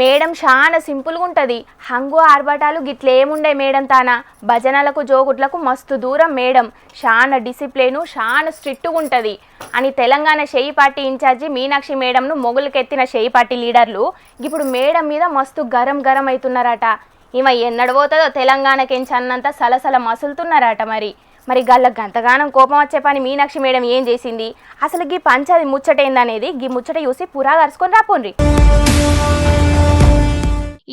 Madam చాలా సింపుల్గా ఉంటుంది. హంగు ఆర్భటాలు గిట్లేముండే మేడం తానా. భజనలకు జోగుట్లకు మస్తు దూరం మేడం. చాలా డిసిప్లిను, చాలా స్ట్రిక్ట్గా ఉంటుంది అని తెలంగాణ షెయి పార్టీ ఇన్ఛార్జి మీనాక్షి మేడంను మొగులకెత్తిన షెయి పార్టీ లీడర్లు ఇప్పుడు మేడం మీద మస్తు గరం గరం అవుతున్నారట. ఈమె ఎన్నడబోతుందో తెలంగాణకెంచి అన్నంత సలసల మసులుతున్నారట. మరి గల్ల గంతగానం కోపం వచ్చే పని మీనాక్షి మేడం ఏం చేసింది, అసలు గీ పంచాది ముచ్చటేందనేది గీ ముచ్చట చూసి పురా గరుచుకొని రాపోండ్రి.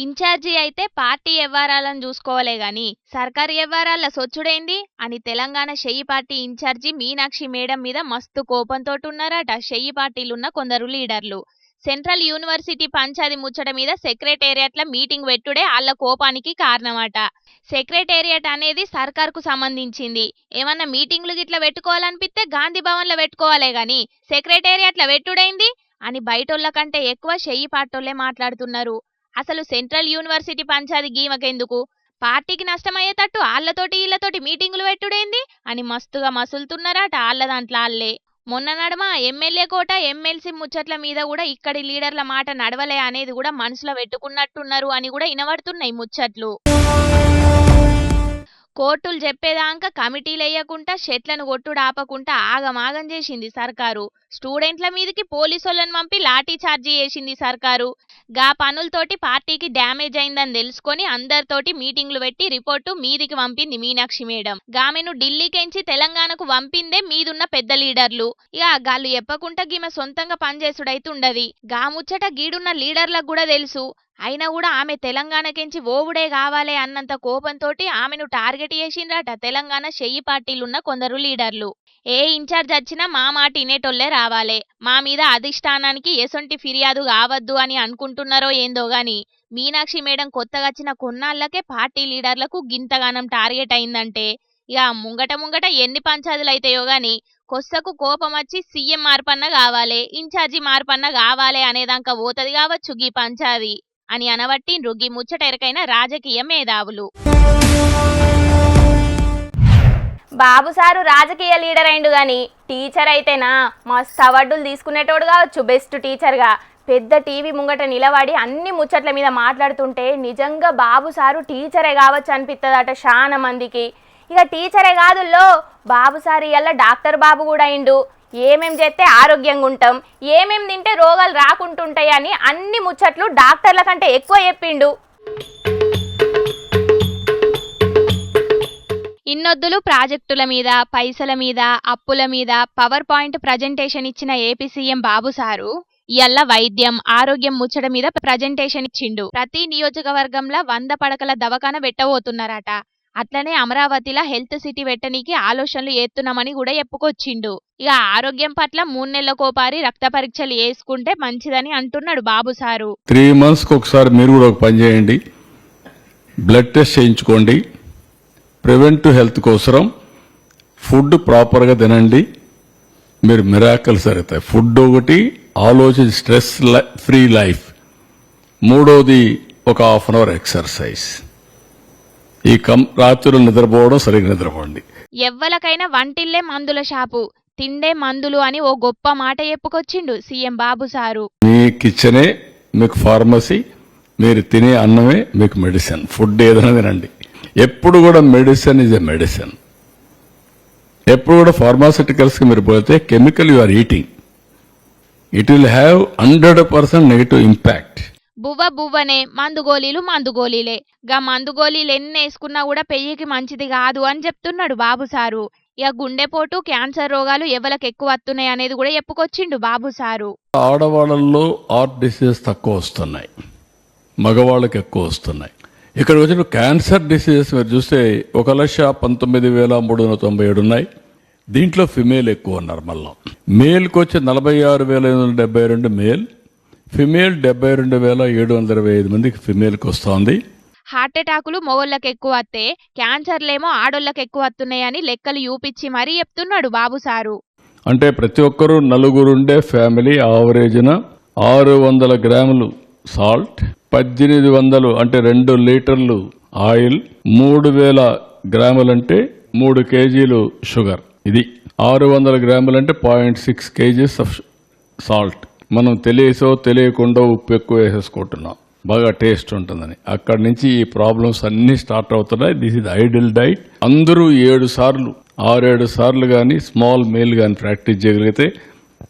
ఇన్ఛార్జి అయితే పార్టీ వ్యవహారాలను చూసుకోవాలే గాని సర్కారు వ్యవహారాల సొచ్చుడైంది అని తెలంగాణ షెయి పార్టీ ఇన్ఛార్జి మీనాక్షి మేడం మీద మస్తు కోపంతో ఉన్నారట షెయి పార్టీలున్న కొందరు లీడర్లు. సెంట్రల్ యూనివర్సిటీ పంచాది ముచ్చట మీద సెక్రటేరియట్ల మీటింగ్ పెట్టుడే వాళ్ళ కోపానికి కారణమట. సెక్రటేరియట్ అనేది సర్కార్కు సంబంధించింది. ఏమన్నా మీటింగ్లు గిట్లా పెట్టుకోవాలనిపిస్తే గాంధీ భవన్లో పెట్టుకోవాలే గాని సెక్రటేరియట్ల పెట్టుడైంది అని బయటోళ్ళ కంటే ఎక్కువ షెయి పార్టోళ్లే మాట్లాడుతున్నారు. అసలు సెంట్రల్ యూనివర్సిటీ పంచాది గీమకెందుకు, పార్టీకి నష్టమయ్యేటట్టు ఆళ్లతోటి వీళ్లతోటి మీటింగులు పెట్టుడైంది అని మస్తుగా మసులుతున్నారట ఆళ్ల దాంట్లో ఆళ్లే. మొన్న నడమ ఎమ్మెల్యే కోట ఎమ్మెల్సీ ముచ్చట్ల మీద కూడా ఇక్కడి లీడర్ల మాట నడవలే అనేది కూడా మనసులో పెట్టుకున్నట్టున్నారు అని కూడా వినబడుతున్నాయి ముచ్చట్లు. కోర్టులు చెప్పేదాకా కమిటీలు వేయకుండా షెట్లను కొట్టుడు ఆపకుండా ఆగమాగం చేసింది సర్కారు. స్టూడెంట్ల మీదకి పోలీసులను పంపి లాఠీ చార్జీ చేసింది సర్కారు. గా పనులతోటి పార్టీకి డ్యామేజ్ అయిందని తెలుసుకొని అందరితోటి మీటింగ్లు పెట్టి రిపోర్టు మీదికి పంపింది మీనాక్షి మేడం. గామెను ఢిల్లీకెంచి తెలంగాణకు పంపిందే మీదున్న పెద్ద లీడర్లు. ఇక గాళ్ళు చెప్పకుండా గీమె సొంతంగా పనిచేసుడైతే ఉండది. గా ముచ్చట గీడున్న లీడర్లకు కూడా తెలుసు. అయినా కూడా ఆమె తెలంగాణకెంచి ఓవుడే కావాలే అన్నంత కోపంతోటి ఆమెను టార్గెట్ చేసిండ్రట తెలంగాణ షెయి పార్టీలున్న కొందరు లీడర్లు. ఏ ఇన్ఛార్జ్ వచ్చినా మా మాట వినేటోళ్లే రావాలే, మా మీద అధిష్టానానికి ఎసొంటి ఫిర్యాదు కావద్దు అని అనుకుంటున్నారో ఏందో గాని మీనాక్షి మేడం కొత్తగా వచ్చిన కొన్నాళ్లకే పార్టీ లీడర్లకు గింతగానం టార్గెట్ అయిందంటే ఇక ముంగట ఎన్ని పంచాదులు అయితాయో గాని కొස්සకు కోపం వచ్చి సీఎం మార్పన్న కావాలే, ఇన్ఛార్జి మార్పన్న కావాలే అనేదాకా పోతది కావచ్చు గీ పంచాది అని అనబట్టి రుగ్గి ముచ్చట ఎరకైన రాజకీయ మేధావులు. బాబు సారు రాజకీయ లీడర్ అయిండు గాని టీచర్ అయితేనా మస్తు అవార్డులు తీసుకునేటోడు కావచ్చు. బెస్ట్ టీచర్గా పెద్ద టీవీ ముంగట నిలబడి అన్ని ముచ్చట్ల మీద మాట్లాడుతుంటే నిజంగా బాబు సారు టీచరే కావచ్చు అనిపిస్తుందట చాలా మందికి. ఇక టీచరే కాదుల్లో బాబు సారు ఇవాళ డాక్టర్ బాబు కూడా అయిండు. ఏమేం చేస్తే ఆరోగ్యంగా ఉంటాం, ఏమేం తింటే రోగాలు రాకుంటుంటాయి అని అన్ని ముచ్చట్లు డాక్టర్ల కంటే ఎక్కువ చెప్పిండు. ఇన్నొద్దులు ప్రాజెక్టుల మీద, పైసల మీద, అప్పుల మీద పవర్ పాయింట్ ప్రజెంటేషన్ ఇచ్చిన ఏపీ సీఎం బాబు సారు ఇయ్యాల వైద్యం, ఆరోగ్యం ముచ్చట మీద ప్రజెంటేషన్ ఇచ్చిండు. ప్రతి నియోజకవర్గంలో 100 పడకల దవాఖాన పెట్టబోతున్నారట. అట్లనే అమరావతిలో హెల్త్ సిటీ పెట్టనీకి ఆలోచనలు చేస్తున్నామని కూడా చెప్పుకొచ్చిండు. ఇక ఆరోగ్యం పట్ల 3 నెలలకోపారి రక్త పరీక్షలు చేసుకుంటే మంచిదని అంటున్నాడు బాబు సారు. 3 monthsకి ఒకసారి మీరు కూడా ఒక పని చేయండి, బ్లడ్ టెస్ట్ చేయించుకోండి. ప్రివెంటివ్ హెల్త్ కోసం ఫుడ్ ప్రాపర్గా తినండి, మీరు మిరాకల్స్ జరుగుతాయి. ఫుడ్ ఒకటి, ఆలోచించి స్ట్రెస్ ఫ్రీ లైఫ్. మూడోది ఒక 1/2 hour ఎక్సర్సైజ్. ఈ రాత్రులు నిద్రపోవడం సరిగ్గా నిద్రపోండి. ఎవ్వలకైనా వంటిల్లే మందుల షాపు, తిండే మందులు అని ఓ గొప్ప మాట చెప్పుకొచ్చిండు సీఎం బాబు సారు. మీ కిచెనే మీకు ఫార్మసీ, మీరు తినే అన్నమే మీకు మెడిసిన్. ఫుడ్ ఏదైనా తినండి. ఎప్పుడు కూడా మెడిసిన్ ఈజ్ ఎ మెడిసిన్. ఎప్పుడు కూడా ఫార్మాసిటికల్స్కి మీరు పోతే chemical you are eating, it will have 100% negative impact. బువ్వనే మందుగోళీలే. గా మందుగోళీలు ఎన్ని వేసుకున్నా కూడా పెయ్యికి మంచిది కాదు అని చెప్తున్నాడు బాబు సారు. ఇక గుండెపోటు, క్యాన్సర్ రోగాలు ఎవరికి ఎక్కువ వస్తున్నాయి అనేది కూడా చెప్పుకొచ్చిండు బాబు సారు. ఆడవాళ్ళల్లో హార్ట్ డిసీజెస్ తక్కువ వస్తున్నాయి, మగవాళ్ళకి ఎక్కువ వస్తున్నాయి. ఇక్కడ వచ్చిన క్యాన్సర్ డిసీజెస్ మీరు చూస్తే 1,19,397 ఉన్నాయి. దీంట్లో ఫిమేల్ ఎక్కువ ఉన్నారు. మళ్ళా మేల్కి వచ్చి 46,572 మేల్, ఫిమేల్ 72,725 మందికి ఫిమేల్కి వస్తోంది. హార్ట్ అటాకులు మొగోళ్ళకి ఎక్కువ వస్తే క్యాన్సర్లేమో ఆడోళ్ళకి ఎక్కువ వస్తున్నాయని లెక్కలు చూపించి మరీ చెప్తున్నాడు బాబు సారు. అంటే ప్రతి ఒక్కరూ 4 ఉండే ఫ్యామిలీ ఆవరేజ్న 600 గ్రాములు సాల్ట్, 1800 అంటే 2 లీటర్లు ఆయిల్, 3000 గ్రాములు అంటే 3 కేజీలు షుగర్. ఇది 600 గ్రాములు అంటే 0.6 kgs ఆఫ్ సాల్ట్. మనం తెలియసో తెలియకుండా ఉప్పు ఎక్కువ వేసేసుకుంటున్నాం. బాగా టేస్ట్ ఉంటుందని. అక్కడి నుంచి ఈ ప్రాబ్లమ్స్ అన్ని స్టార్ట్ అవుతున్నాయి. This is ideal diet. అందరూ 6 సార్లు కానీ స్మాల్ మీల్ కానీ ప్రాక్టీస్ చేయగలిగితే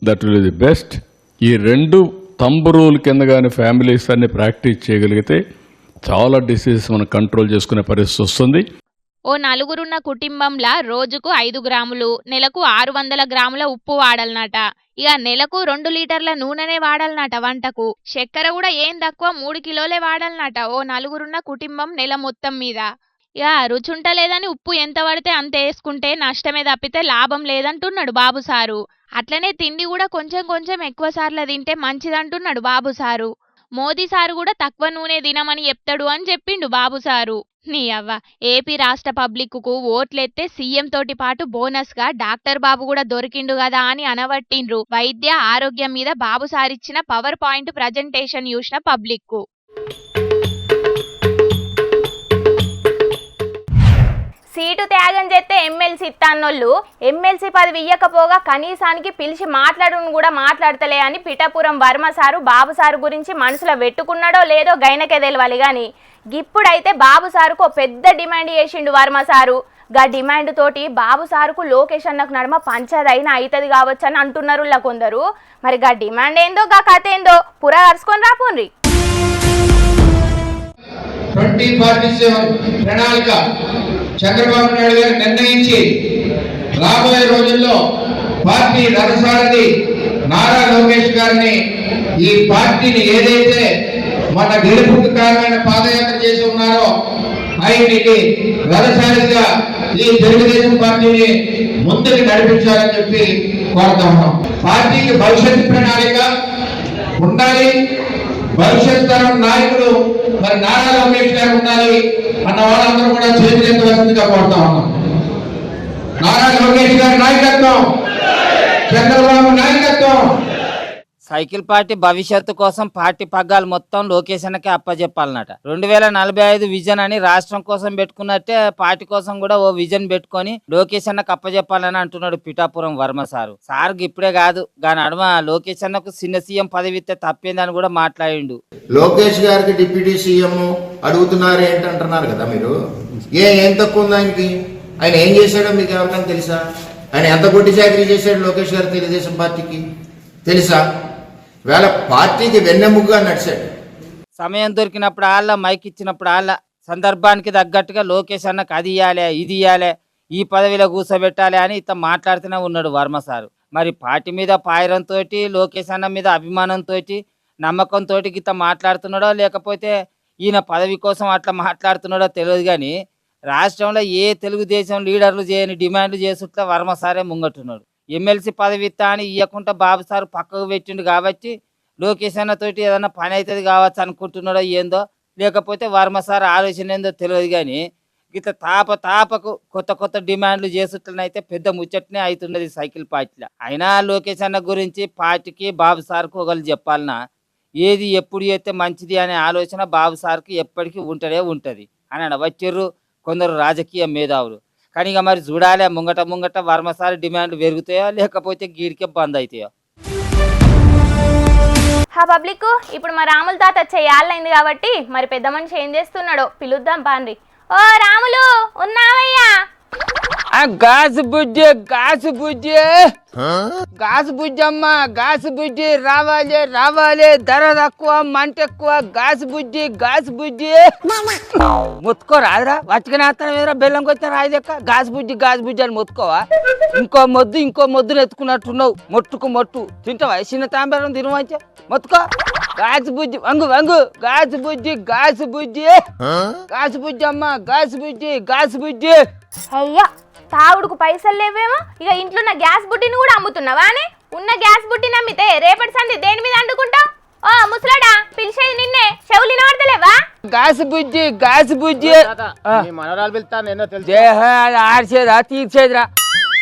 దట్ విల్ ది బెస్ట్. ఈ 2 తంబు రూల్ కింద కానీ ఫ్యామిలీస్ అన్ని ప్రాక్టీస్ చేయగలిగితే చాలా డిసీజెస్ మనం కంట్రోల్ చేసుకునే పరిస్థితి వస్తుంది. ఓ నలుగురున్న కుటుంబంలా రోజుకు 5 గ్రాములు, నెలకు 600 గ్రాముల ఉప్పు వాడాలన్నట. ఇక నెలకు 2 లీటర్ల నూనెనే వాడాలన్నట వంటకు. చక్కెర కూడా ఏం తక్కువ 3 కిలోలే వాడాలన్నట ఓ నలుగురున్న కుటుంబం నెల మొత్తం మీద. ఇక రుచుంటలేదని ఉప్పు ఎంత పడితే అంత వేసుకుంటే నష్టమే తప్పితే లాభం లేదంటున్నాడు బాబు సారు. అట్లనే తిండి కూడా కొంచెం కొంచెం ఎక్కువ సార్లు తింటే మంచిదంటున్నాడు బాబు సారు. మోదీ సారు కూడా తక్కువ నూనె తినమని చెప్తాడు అని చెప్పిండు బాబు సారు. నీ అవ్వ, ఏపీ రాష్ట్ర పబ్లిక్ కు ఓట్లెత్తే సీఎం తోటి పాటు బోనస్ గా డాక్టర్ బాబు కూడా దొరికిండు కదా అని అనబట్టిండ్రు. వైద్య ఆరోగ్యం మీద బాబు సారిచ్చిన పవర్ పాయింట్ ప్రజెంటేషన్ చూసిన పబ్లిక్ కు. సీటు త్యాగం చేస్తే ఎమ్మెల్సీ ఇస్తాన్నోళ్ళు ఎమ్మెల్సీ పదవి ఇయ్యకపోగా కనీసానికి పిలిచి మాట్లాడును కూడా మాట్లాడతలే అని పిఠాపురం వర్మ సారు బాబు సారు గురించి మనసులో పెట్టుకున్నాడో లేదో గైనకే తెలవాలి గాని ఇప్పుడైతే బాబు సారుకు పెద్ద డిమాండ్ చేసిండు వర్మ సారు. గా డిమాండ్ తోటి బాబు సారుకు లోకేష్ అన్నకు నడమ పంచదైనా అవుతుంది కావచ్చు అని అంటున్నారు కొందరు. మరి గా డిమాండ్ ఏందో గా కథ ఏందో పురా అరుచుకొని రాపోండ్రి. 2047 ప్రణాళిక చంద్రబాబు నాయుడు గారు నిర్ణయించి రాబోయే రోజుల్లో పార్టీ రథసారథి నారా లోకేష్ గారిని ఈ పార్టీని ఏదైతే మన గెలుపుకు కారణమైన పాదయాత్ర చేసి ఉన్నారో ఆయనకి రథసారథిగా ఈ తెలుగుదేశం పార్టీని ముందుకు నడిపించాలని చెప్పి కోరుతా ఉన్నాం. పార్టీకి భవిష్యత్ ప్రణాళిక ఉండాలి. భవిష్యత్ తరం నాయకుడు మరి నారా లోకేష్ గారు ఉండాలి అన్న వాళ్ళందరూ కూడా చేతులెత్తవలసిందిగా కోరుతా ఉన్నాం. నారా లోకేష్ గారి నాయకత్వం, చంద్రబాబు నాయకత్వం. సైకిల్ పార్టీ భవిష్యత్తు కోసం పార్టీ పగ్గాలు మొత్తం లోకేష్ అన్నకే అప్పచెప్పాలన్నట. 2045 విజన్ అని రాష్ట్రం కోసం పెట్టుకున్నట్టే పార్టీ కోసం కూడా ఓ విజన్ పెట్టుకొని లోకేష్ అన్నకు అప్పచెప్పాలని అంటున్నాడు పిఠాపురం వర్మ సారు. సార్కి ఇప్పుడే కాదు గాని అడమ లోకేష్ అన్నకు చిన్న సీఎం పదవి ఇస్తే తప్పేందని కూడా మాట్లాడిండు. లోకేష్ గారికి డిప్యూటీ సీఎం అడుగుతున్నారు ఏంటంటున్నారు కదా మీరు. ఏం తక్కువ ఉంది ఆయనకి? ఆయన ఏం చేశాడో మీకు ఎవరికైనా తెలుసా? ఆయన ఎంత కొట్టి చాకరీ చేశాడు లోకేష్ గారు తెలుగుదేశం పార్టీకి తెలుసా? వేళ పార్టీకి వెన్నెముగ్గా నడిచాడు. సమయం దొరికినప్పుడు ఆళ్ళ మైక్ ఇచ్చినప్పుడు ఆళ్ళ సందర్భానికి తగ్గట్టుగా లోకేష్ అన్నకు అది ఇయ్యాలే ఇది ఇయ్యాలే ఈ పదవిలో కూర్చోబెట్టాలి అని ఇత మాట్లాడుతూనే ఉన్నాడు వర్మ సారు. మరి పార్టీ మీద పాయరంతో లోకేష్ అన్న మీద అభిమానంతో నమ్మకంతో ఇత మాట్లాడుతున్నాడో లేకపోతే ఈయన పదవి కోసం అట్లా మాట్లాడుతున్నాడో తెలియదు. కానీ రాష్ట్రంలో ఏ తెలుగుదేశం లీడర్లు చేయని డిమాండ్లు చేస్తుంటే వర్మ సారే ముంగట్టున్నాడు. ఎమ్మెల్సీ పదవి ఇస్తా అని ఇవ్వకుండా బాబు సారు పక్కకు పెట్టిండు కాబట్టి లోకేష్ అన్నతోటి ఏదైనా పని అవుతుంది కావచ్చు అనుకుంటున్నాడో ఏందో లేకపోతే వర్మ సార్ ఆలోచన ఏందో తెలియదు. కానీ ఇట్లా తాపకు కొత్త కొత్త డిమాండ్లు చేస్తున్నైతే పెద్ద ముచ్చటనే అవుతున్నది సైకిల్ పార్టీలో. అయినా లోకేష్ అన్న గురించి పార్టీకి బాబు సార్కు ఒకళ్ళు చెప్పాలన్నా ఏది ఎప్పుడు చేస్తే మంచిది అనే ఆలోచన బాబు సార్కి ఎప్పటికీ ఉంటుంది అని అనవచ్చిర్రు కొందరు రాజకీయ మేధావులు. కానీ ఇక మరి చూడాలి ముంగట వర్మసారి డిమాండ్లు పెరుగుతాయో లేకపోతే గీడికే బంద్ అవుతాయో. పబ్లిక్ ఇప్పుడు మా రాముల తాత వచ్చే యాళ్ళైంది కాబట్టి మరి పెద్ద మనిషి ఏం చేస్తున్నాడో పిలుద్దాం పాండ్రి. ఓ రాములు ఉన్నావయ్యా? గాసు బుజ్జి అమ్మ గాసు బుజ్జి రావాలి ధర తక్కువ మంట ఎక్కువ గాసు బుజ్జి ముత్తుకో రాదురా వచ్చిన బెల్లం కొచ్చిన రాయిదెక్క గాసు బుజ్జి అని ముత్తుకోవా? ఇంకో మొద్దును ఎత్తుకున్నట్టున్నావు. మొట్టు తింటావా? చిన్న తాంబేరం తినవచ్చా? మొత్తుకో గాసు బుజ్జి వంగు గాసు బుజ్జి అమ్మ గాసు బుజ్జి. అయ్యా తావుడుకు పైసలు లేవేమో ఇక ఇంట్లో ఉన్న గ్యాస్ బుట్టిని కూడా అమ్ముతున్నావా? అని ఉన్న గ్యాస్ బుట్టిని అమ్మితే రేపటి సంది దేని మీద అంటుకుంటావు? ఓ ముసలాడా పిలిచేది నిన్నే, చెవులు వినబడతలేవా? గాసు బుజ్జి ఆడిచేదా తీర్చేదిరా.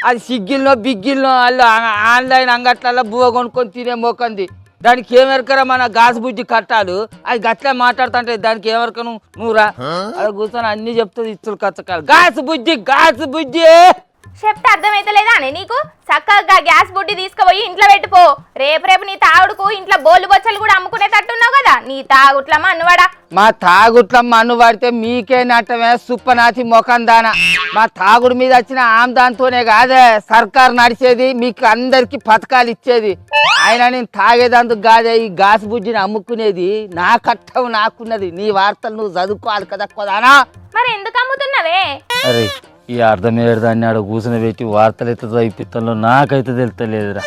అది సిగ్గిల్నో బిగ్గిల్నో వాళ్ళు ఆన్లైన్ అంగట్లలో బువ్వ కొనుక్కొని తినే మోకంది. దానికి ఏమెరకరా మన గాసు బుజ్జి కట్టాలు? అది గట్లా మాట్లాడుతుంటే దానికి ఏమెరక నువ్వురా? అది కూర్చొని అన్ని చెప్తుంది ఇచ్చులు కచ్చకాలు. గాసు బుజ్జి చెప్తే అర్థమైతలేదా అని నీకు? చక్కగా గ్యాస్ బుడ్డి తీసుకుపోయి ఇంట్లో పెట్టుకో. రేపు నీ తాగుడుకు ఇంట్లో బోలు బొచ్చలు కూడా అమ్ముకునేటట్టున్నావు కదా. నీ తాగుట్లమ్మ అన్నవాడా? మా తాగుట్ల మన్ను పడితే మీకే నట్టమే సుప్పనాతి మొకందాన. మా తాగుడు మీద వచ్చిన ఆమ్దాంతోనే కాదే సర్కారు నడిచేది, మీకు అందరికి పథకాలు ఇచ్చేది. ఆయన నేను తాగేదందుకు కాదే ఈ గాసు బుజ్జిని అమ్ముకునేది. నా కట్టం నాకున్నది. నీ వార్తలు నువ్వు చదువుకోవాలి కదా కొదానా. మరి ఎందుకు అమ్ముతున్నావే? అరే ఈ అర్థమయ్యేది దాన్ని ఆడ కూర్చుని పెట్టి వార్తలు అయితే చదివిపిత్తంలో నాకైతే తెలుస్తలేదురా.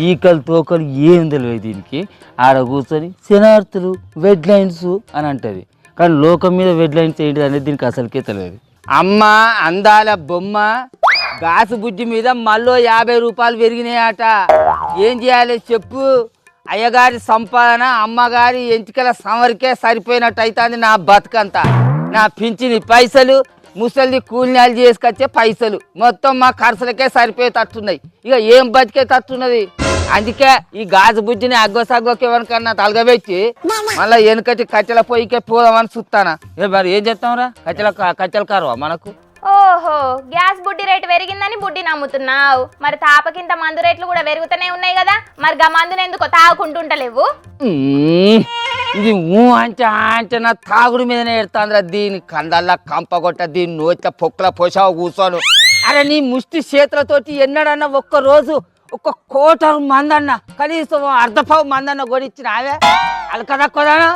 ఈకలు తోకలు ఏం తెలియదు దీనికి. ఆడ కూర్చొని శనార్థులు వెడ్ లైన్స్ అని అంటది, కానీ లోకం మీద వెడ్ లైన్స్ ఏంటి అనేది దీనికి అసలుకే తెలియదు. అమ్మ అందాల బొమ్మ గాసు బుజ్జి మీద మళ్ళీ 50 రూపాయలు పెరిగినాయట. ఏం చేయాలి చెప్పు? అయ్యగారి సంపాదన అమ్మగారి ఎంటికల సమరికే సరిపోయినట్టు అవుతుంది నా బతుకంతా. నా పింఛని పైసలు, ముసలిది కూలినాలు చేసుకొచ్చే పైసలు మొత్తం మా ఖర్చులకే సరిపోయేటట్టున్నాయి. ఇక ఏం బతికేటట్టున్నది. అందుకే ఈ గాజు బుజ్జిని అగ్గోసగ్గోకి ఎవరికన్నా తలగబెట్టి మళ్ళీ వెనుకటి కట్టెల పొయ్యికే పోదామని చూస్తానా. మరి ఏం చెప్తాంరా? కట్టెల కారువా మనకు? ఓహో, గ్యాస్ బుడ్డి రేటు పెరిగిందని బుడ్డిని అమ్ముతున్నావు. మరి తాపకింత మందు రేట్లు కూడా పెరుగుతూనే ఉన్నాయి కదా. మరి గా మందుని ఎందుకో తాగుకుంటుంటలేవు? ఇది అంటే నా తాగుడు మీదనే ఎడతాంద్రా. దీని కందల్లా కంపగొట్ట, దీని నోట్ల పొక్కుల పోసావు కూర్చోను. అరే నీ ముష్టి చేతులతోటి ఎన్నడన్నా ఒక్కరోజు 1 కోటరు మందన్న, కనీసం అర్ధపావు మందన్న కొనిచ్చిన అవే అలకదక్కదానా?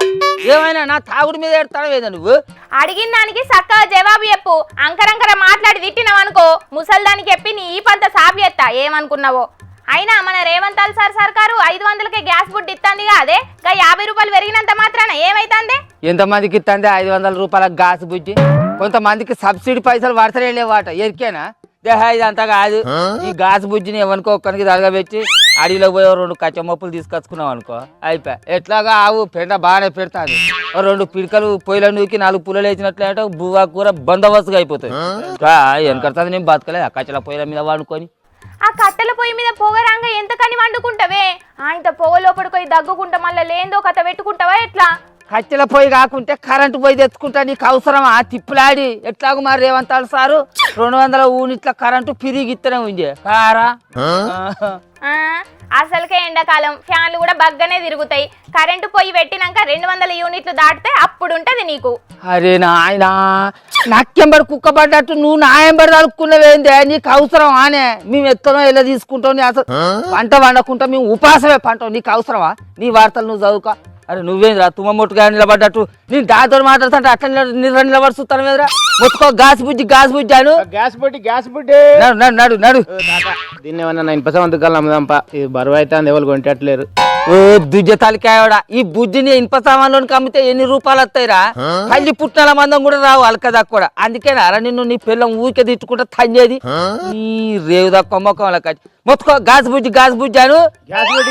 ఏమైనా నా తాగుడు మీద ఎడతావేదా నువ్వు? అడిగిన దానికి చక్కగా జవాబు చెప్పు. అంకరంకర మాట్లాడి తిట్టినావు అనుకో, ముసల్దానికి చెప్పి నీ ఈ పంత సాపి ఎత్తా ఏమనుకున్నావో. అయినా మన రేవంత్ సార్ సర్కారు 500కే గ్యాస్ బుడ్డి ఇస్తుందిగా. అదే 50 రూపాయలు పెరిగినంత మాత్రాన ఏమైతుంది? ఎంతమందికి ఇస్తుంది 500 రూపాయల గాసు బుజ్జి? కొంతమందికి సబ్సిడీ పైసలు పడతలే లేవాట. ఎరికేనా? దేహ ఇదంతా కాదు. ఈ గాసు బుజ్జిని ఎవరికో ఒక్కరికి తరగబెట్టి అడవిలో పోయి 2 కచ్చమప్పులు తీసుకొచ్చుకున్నావు అనుకో అయిపోయా. ఎట్లాగా ఆవు పెండ బాగానే పెడతాది. 2 పిడకలు పొయ్యిలో నూకి 4 పుల్లలు వేసినట్లయితే బువ్వ కూర బందోబస్తుగా అయిపోతుంది. వెనకడుతుంది. నేను బతకలే ఆ కచ్చల పొయ్యిల మీద వండుకొని. ఆ కట్టెల పొయ్యి మీద పొగరాంగ ఎంతకని వండుకుంటావే? ఆయన పొగ లోపడిపోయి దగ్గుకుంటా మళ్ళీ లేందో కథ పెట్టుకుంటావా ఎట్లా? కట్టెల పొయ్యి కాకుంటే కరెంటు పొయ్యి తెచ్చుకుంటా. నీకు అవసరమా తిప్పులాడి? ఎట్లాగో మరి రేవంతాలు సారు 200 యూనిట్ల కరెంటు పిరిగిత్తనే ఉంది కారా. అసలుకే ఎండాకాలం ఫ్యాన్లు కూడా బగ్గనే తిరుగుతాయి. కరెంటు పొయ్యి పెట్టినాక 200 యూనిట్లు దాటితే అప్పుడు ఉంటది నీకు. అరే నాయనా, నక్కెంబడి కుక్కబడ్డట్టు నువ్వు నాయంబడి తలుక్కున్నవేందే? నీకు అవసరం ఆనే? మేము ఎత్తనో ఎలా తీసుకుంటావు? అసలు పంట వండకుండా మేము ఉపాసమే పంటాం. నీకు అవసరమా? నీ వార్తలు నువ్వు చదువుకో. అరే నువ్వేంద్రా తుమ్మ ముట్టుగా నిలబడ్డట్టు నేను దాంతో మాట్లాడుతుంటే అట్లా నిలబడుతాను మీదరా. మొత్తుకో గాసు బుజ్జి అను. గ్యాస్ బుడ్డి నడు నడు. దీన్ని ఏమన్నా ఇన్పసందుకు అమ్ముదాంపా. ఇది బరువు అయితే ఎవరు కొంటట్లేరు. ఓ దుజ్జ తలకాయడా, ఈ బుజ్జిని ఇనుప సామాన్లోనికి అమ్మితే ఎన్ని రూపాయలు వస్తాయిరా? కళ్ళి పుట్టిన మందం కూడా రావు అలకదా కూడా. అందుకేనా అరా నిన్ను నీ పిల్లం ఊరికే తిట్టుకుంటా తంజేది ఈ రేవుదా కొమ్మకం మొత్తుకో గాజు బుజ్జి అను.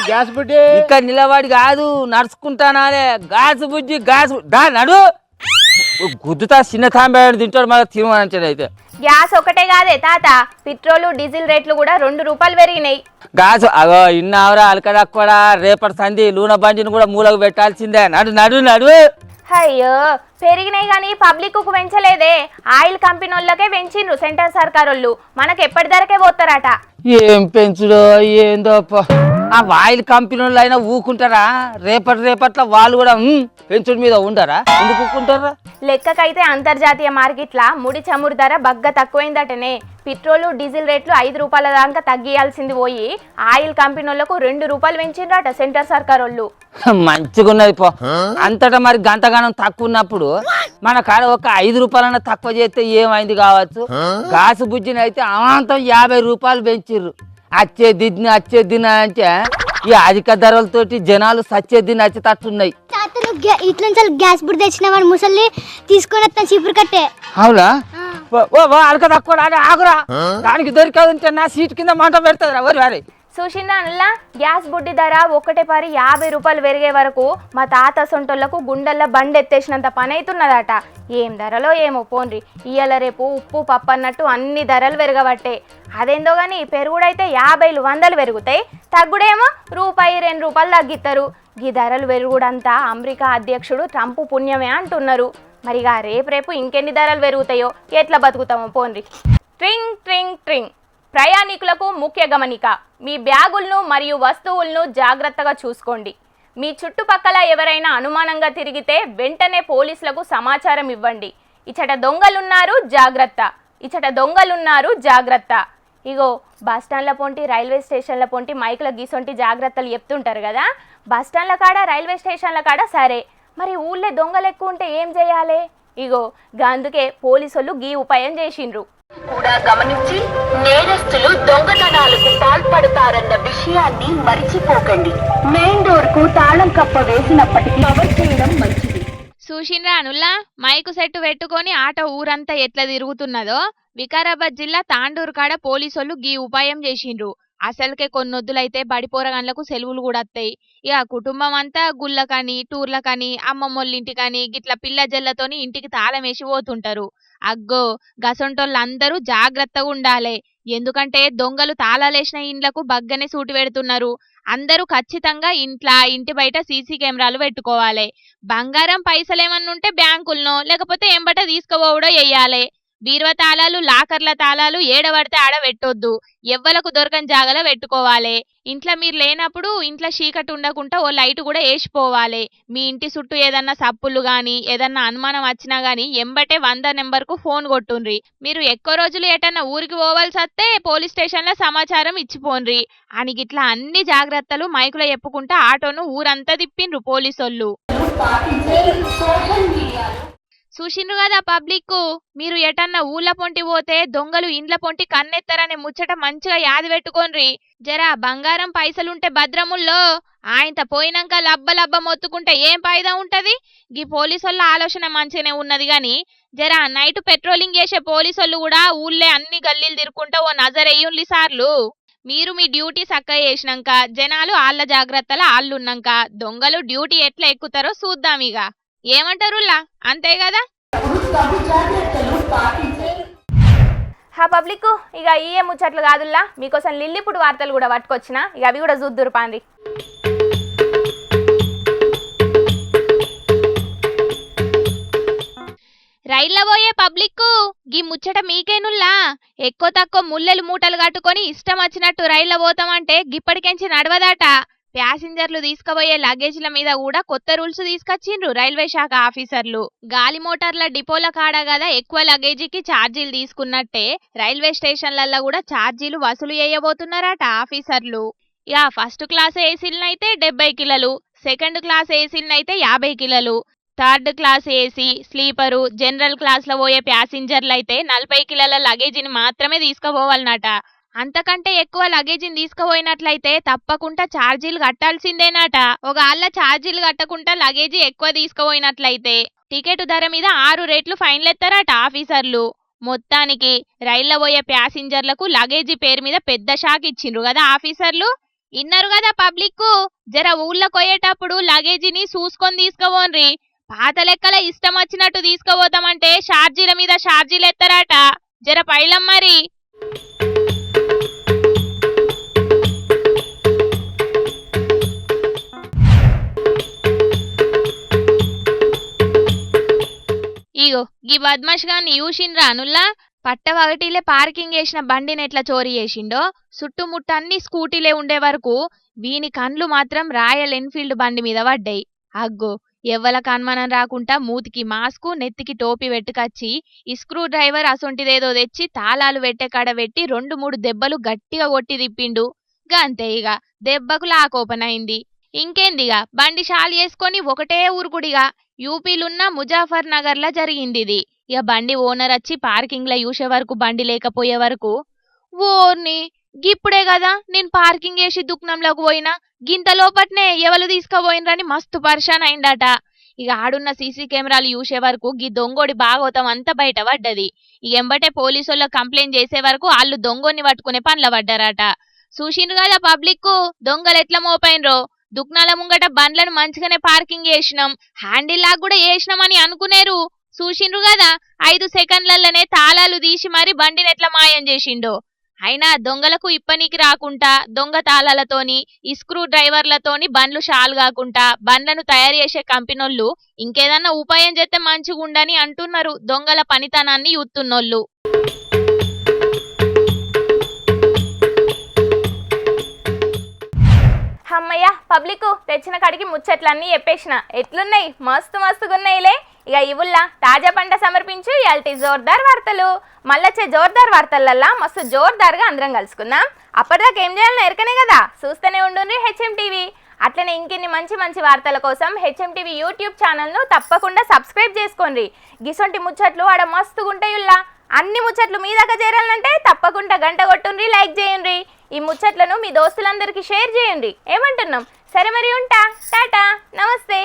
గ్యాస్ బుడ్డి ఇక్కడ నిలబడి కాదు నడుచుకుంటానాలే. గాజు బుజ్జి దా నడు. గుద్దుతా చిన్న తాంబేడు తింటాడు మళ్ళీ తినమని. అయితే గ్యాస్ ఒకటే కాదే తాత, పెట్రోలు డీజిల్ రేట్లు కూడా 2 రూపాయలు పెరిగినాయి. గాజు అగో ఇన్నావరా అలకదా కూడా. రేపటి సంధి లూన బండిని కూడా మూలకు పెట్టాల్సిందే. నడు నడు నడు. అయ్యో పెరిగినాయి కానీ పబ్లిక్ కు పెంచలేదే. ఆయిల్ కంపెనీ వాళ్ళకే పెంచిండ్రు సెంటర్ సర్కార్ వాళ్ళు. మనకు ఎప్పటి ధరకే పోతారట. ఏం పెంచుడో ఏందో. ఆ ఆయిల్ కంపెనీ వాళ్ళు అయినా ఊకుంటారా? రేపట్ల వాళ్ళు కూడా పెంచుడు మీద ఉండరా? ఎందుకు ఊకుంటారా? లెక్కకైతే అంతర్జాతీయ మార్కెట్ల ముడి చమురు ధర బగ్గ తక్కువైందటనే. పెట్రోలు డీజిల్ రేట్లు 5 రూపాయల దాకా తగ్గియాల్సింది పోయి ఆయిల్ కంపెనీ వాళ్ళకు 2 రూపాయలు పెంచిండ్రట సెంటర్ సర్కార్ వాళ్ళు. మంచిగా ఉన్నది పో. అంతటా మరి గంతగానం తక్కువ ఉన్నప్పుడు మన కాడ ఒక 5 రూపాయలన్నా తక్కువ చేస్తే ఏమైంది కావచ్చు. గాసు బుజ్జిని అయితే అమాంతం 50 రూపాయలు పెంచిర్రు. వచ్చే దిన్న అంటే ఈ అధిక ధరలతోటి జనాలు సచ్చేదిని వచ్చేటట్టున్నాయి. ఇట్లా గ్యాస్ బుడ్డి తెచ్చిన వాడు ముసలి తీసుకొని వస్తాను చీపురు కట్టే. అవునా? అలక తక్కువ ఆగురా. దానికి దొరికేదంటే నా సీట్ కింద మంట పెడతారా వరి వారి. చూసిందా అలా గ్యాస్ బుడ్డి ధర ఒకటే పారి 50 రూపాయలు పెరిగే వరకు మా తాత సొంటోళ్లకు గుండెల్లో బండి ఎత్తేసినంత పని అవుతున్నదట. ఏం ధరలో ఏమో పోన్రి. ఇయ్యాల రేపు ఉప్పు పప్పు అన్నట్టు అన్ని ధరలు పెరగబట్టే. అదేందో కానీ పెరుగుడైతే 50లు 100లు పెరుగుతాయి, తగ్గుడేమో రూపాయి 2 రూపాయలు తగ్గిస్తారు. ఈ ధరలు పెరుగుడంతా అమెరికా అధ్యక్షుడు ట్రంప్ పుణ్యమే అంటున్నారు. మరిగా రేపు ఇంకెన్ని ధరలు పెరుగుతాయో ఎట్లా బతుకుతామో పోన్రి. ట్రింగ్ ట్రింగ్ ట్రింగ్ ప్రయాణికులకు ముఖ్య గమనిక, మీ బ్యాగులను మరియు వస్తువులను జాగ్రత్తగా చూసుకోండి. మీ చుట్టుపక్కల ఎవరైనా అనుమానంగా తిరిగితే వెంటనే పోలీసులకు సమాచారం ఇవ్వండి. ఇచ్చట దొంగలున్నారు జాగ్రత్త, ఇచ్చట దొంగలున్నారు జాగ్రత్త. ఇగో బస్టాండ్ల పొంటి రైల్వే స్టేషన్ల పొంటి మైకుల గీసొంటి జాగ్రత్తలు చెప్తుంటారు కదా. బస్టాండ్ల కాడ రైల్వే స్టేషన్ల కాడ సరే, మరి ఊళ్ళో దొంగలు ఎక్కువ ఉంటే ఏం చేయాలి? ఇగో అందుకే పోలీసులు గీ ఉపాయం చేసిండ్రు. కూడా గమనించి నేరస్తులు దొంగతనాలకు పాల్పడతారన్న విషయాన్ని మరిచిపోకండి. మెయిన్ డోర్ కు తాళం కప్ప వేసినప్పటికీ కవర్ చేయడం మంచిది. చూసిండ్రా అనుల్లా, మైకు సెట్టు పెట్టుకొని ఆటో ఊరంతా ఎట్లా తిరుగుతున్నదో. వికారాబాద్ జిల్లా తాండూరు కాడ పోలీసులు గీ ఉపాయం చేసిండ్రు. అసలుకే కొన్నొద్దులైతే బడిపోరగాన్లకు సెలవులు కూడా వస్తాయి. ఇక కుటుంబం అంతా గుళ్ళకని టూర్లకని అమ్మమ్మోళ్ళింటికని గిట్ల పిల్ల జల్లతోని ఇంటికి తాళం వేసి పోతుంటారు. అగ్గో గసొంటోళ్ళందరూ జాగ్రత్తగా ఉండాలి. ఎందుకంటే దొంగలు తాళాలేసిన ఇండ్లకు బగ్గనే సూటి పెడుతున్నారు. అందరూ ఖచ్చితంగా ఇంటి బయట సీసీ కెమెరాలు పెట్టుకోవాలి. బంగారం పైసలేమన్నుంటే బ్యాంకులనో లేకపోతే ఎంబట తీసుకుపోవడో చెయ్యాలి. బీరువా తాళాలు లాకర్ల తాళాలు ఏడబడితే ఆడ పెట్టొద్దు. ఎవ్వలకు దొరకని జాగలో పెట్టుకోవాలి. ఇంట్లో మీరు లేనప్పుడు ఇంట్లో చీకటి ఉండకుండా ఓ లైట్ కూడా వేసిపోవాలి. మీ ఇంటి చుట్టూ ఏదన్నా సప్పులు గాని ఏదన్నా అనుమానం వచ్చినా గాని ఎంబటే 100 నెంబర్కు ఫోన్ కొట్టుండ్రి. మీరు ఎక్కువ రోజులు ఎటన్నా ఊరికి పోవాల్సి వస్తే పోలీస్ స్టేషన్లో సమాచారం ఇచ్చిపోండ్రి అని గిట్లా అన్ని జాగ్రత్తలు మైకులో చెప్పుకుంటా ఆటోను ఊరంతా తిప్పిండ్రు పోలీసోళ్ళు. చూసిండ్రు కదా పబ్లిక్, మీరు ఎటన్నా ఊళ్ళ పొంటి పోతే దొంగలు ఇండ్ల పొంటి కన్నెత్తరనే ముచ్చట మంచిగా యాది పెట్టుకోండ్రి. జరా బంగారం పైసలుంటే భద్రముల్లో, ఆయనత పోయినాక లబ్బ మొత్తుకుంటే ఏం ఫాయిదా ఉంటది? గీ పోలీసోళ్ళ ఆలోచన మంచిగానే ఉన్నది గాని జరా నైట్ పెట్రోలింగ్ చేసే పోలీసోళ్ళు కూడా ఊళ్ళే అన్ని గల్లీలు తిరుక్కుంటా ఓ నజరెయ్యుండ్లి సార్లు. మీరు మీ డ్యూటీ చక్కగా చేసినాక జనాలు ఆళ్ళ జాగ్రత్తలు ఆళ్ళున్నాక దొంగలు డ్యూటీ ఎట్లా ఎక్కుతారో చూద్దాం. ఇక ఏమంటారులా, అంతే కదా? పబ్లిక్ ఇక ఈ ముచ్చట్లు కాదుల్లా, మీకోసం లిల్లిపుడు వార్తలు కూడా పట్టుకొచ్చిన. ఇక అవి కూడా చూద్దురు పాండి. రైళ్ళ పోయే పబ్లిక్ గీ ముచ్చట మీకేనుల్లా. ఎక్కువ తక్కువ ముల్లెలు మూటలు కట్టుకొని ఇష్టం వచ్చినట్టు రైళ్ళ పోతామంటే గిప్పటికెంచి నడవదాట. ప్యాసింజర్లు తీసుకుపోయే లగేజ్ల మీద కూడా కొత్త రూల్స్ తీసుకొచ్చిండ్రు రైల్వే శాఖ ఆఫీసర్లు. గాలి మోటార్ల డిపోల కాడ కదా ఎక్కువ లగేజీకి ఛార్జీలు తీసుకున్నట్టే రైల్వే స్టేషన్లలో కూడా ఛార్జీలు వసూలు చేయబోతున్నారట ఆఫీసర్లు. ఇక ఫస్ట్ క్లాస్ ఏసీలనైతే 70 కిలోలు, సెకండ్ క్లాస్ ఏసీలనైతే 50 కిలోలు, third class AC, sleeper, general క్లాస్లో పోయే ప్యాసింజర్లు అయితే 40 కిలోల లగేజీని మాత్రమే తీసుకుపోవాలన్నట. అంతకంటే ఎక్కువ లగేజీని తీసుకుపోయినట్లయితే తప్పకుండా ఛార్జీలు కట్టాల్సిందేనట. ఒకవేళ ఛార్జీలు కట్టకుండా లగేజీ ఎక్కువ తీసుకుపోయినట్లయితే టికెట్ ధర మీద 6 రేట్లు ఫైన్లు ఎత్తారట ఆఫీసర్లు. మొత్తానికి రైళ్ల పోయే ప్యాసింజర్లకు లగేజీ పేరు మీద పెద్ద షాక్ ఇచ్చిండ్రు కదా ఆఫీసర్లు. ఇన్నారు కదా పబ్లిక్, జర ఊళ్ళో పోయేటప్పుడు లగేజీని చూసుకొని తీసుకుపోన్రి. పాత లెక్కల ఇష్టం వచ్చినట్టు తీసుకుపోతామంటే ఛార్జీల మీద ఛార్జీలు ఎత్తారట. జర పైలం మరి. ఇగో గీ బద్మాష్ గాన్ని చూసిండ్రా అనుల్లా, పట్టవగటిలే పార్కింగ్ చేసిన బండిని ఎట్లా చోరీ చేసిండో. చుట్టుముట్ట అన్ని స్కూటీలే ఉండే వరకు వీని కండ్లు మాత్రం రాయల్ ఎన్ఫీల్డ్ బండి మీద పడ్డాయి. అగ్గో ఎవ్వలకు అనుమానం రాకుండా మూతికి మాస్కు నెత్తికి టోపీ పెట్టుకొచ్చి ఈ స్క్రూ డ్రైవర్ అసొంటిదేదో తెచ్చి తాళాలు పెట్టే కాడ పెట్టి 2-3 దెబ్బలు గట్టిగా కొట్టి తిప్పిండు. గంతే ఇక దెబ్బకు లాక్ ఓపెన్ అయింది. ఇంకేందిగా బండి షాల్ చేసుకొని ఒకటే ఊరుకుడిగా యూపీలున్న ముజాఫర్ నగర్ లా జరిగింది ఇది. ఇక బండి ఓనర్ వచ్చి పార్కింగ్ లో చూసే వరకు బండి లేకపోయే వరకు ఓర్ని గిప్పుడే కదా నేను పార్కింగ్ చేసి దుకాణంలోకి పోయినా, గింత లోపట్నే ఎవరు తీసుకుపోయినరని మస్తు పరిశాన్ అయిందట. ఇక ఆడున్న సీసీ కెమెరాలు చూసే వరకు గీ దొంగోడి భాగవతం అంతా బయట పడ్డది. ఇక ఎంబటే పోలీసుల్లో కంప్లైంట్ చేసే వరకు వాళ్ళు దొంగోని పట్టుకునే పనుల పడ్డారట. చూసిండ్రు కదా పబ్లిక్, దొంగలు ఎట్లా మోపైనరో. దుకాణాల ముంగట బండ్లను మంచిగానే పార్కింగ్ చేసినాం, హ్యాండిల్ లాగా కూడా చేసినామని అనుకునేరు. చూసిండ్రు కదా 5 సెకండ్లలోనే తాళాలు తీసి మరి బండిని ఎట్లా మాయం చేసిండో. అయినా దొంగలకు ఇప్పనీకి రాకుండా దొంగ తాళాలతోని ఈ స్క్రూ డ్రైవర్లతోని బండ్లు షాల్ కాకుండా బండ్లను తయారు చేసే కంపెనోళ్ళు ఇంకేదన్నా ఉపాయం చేస్తే మంచిగుండని అంటున్నారు దొంగల పనితనాన్ని చూస్తున్నోళ్ళు. అమ్మయ్య పబ్లిక్ తెచ్చిన కాడికి ముచ్చట్లన్నీ చెప్పేసిన. ఎట్లున్నాయి? మస్తు మస్తుగున్నాయిలే. ఇక ఇవుల్లా తాజా పంట సమర్పించు ఇయాల్టి జోర్దార్ వార్తలు. మళ్ళొచ్చే జోర్దార్ వార్తలల్లా మస్తు జోర్దార్గా అందరం కలుసుకుందాం. అప్పటిదాకా ఏం చేయాలని ఎరకనే కదా, చూస్తూనే ఉండుండ్రి హెచ్ఎం టీవీ. అట్లనే ఇంకిన్ని మంచి మంచి వార్తల కోసం హెచ్ఎం టీవీ యూట్యూబ్ ఛానల్ను తప్పకుండా సబ్స్క్రైబ్ చేసుకోండి. గిసొంటి ముచ్చట్లు ఆడ మస్తుగుంటాయుల్లా. అన్ని ముచ్చట్లు మీ దాకా చేరాలంటే తప్పకుండా గంట కొట్టుండ్రి, లైక్ చేయండి. ఈ ముచ్చట్లను మీ దోస్తులందరికీ షేర్ చేయండి. ఏమంటున్నాం? సరే మరి ఉంటా. టాటా, నమస్తే.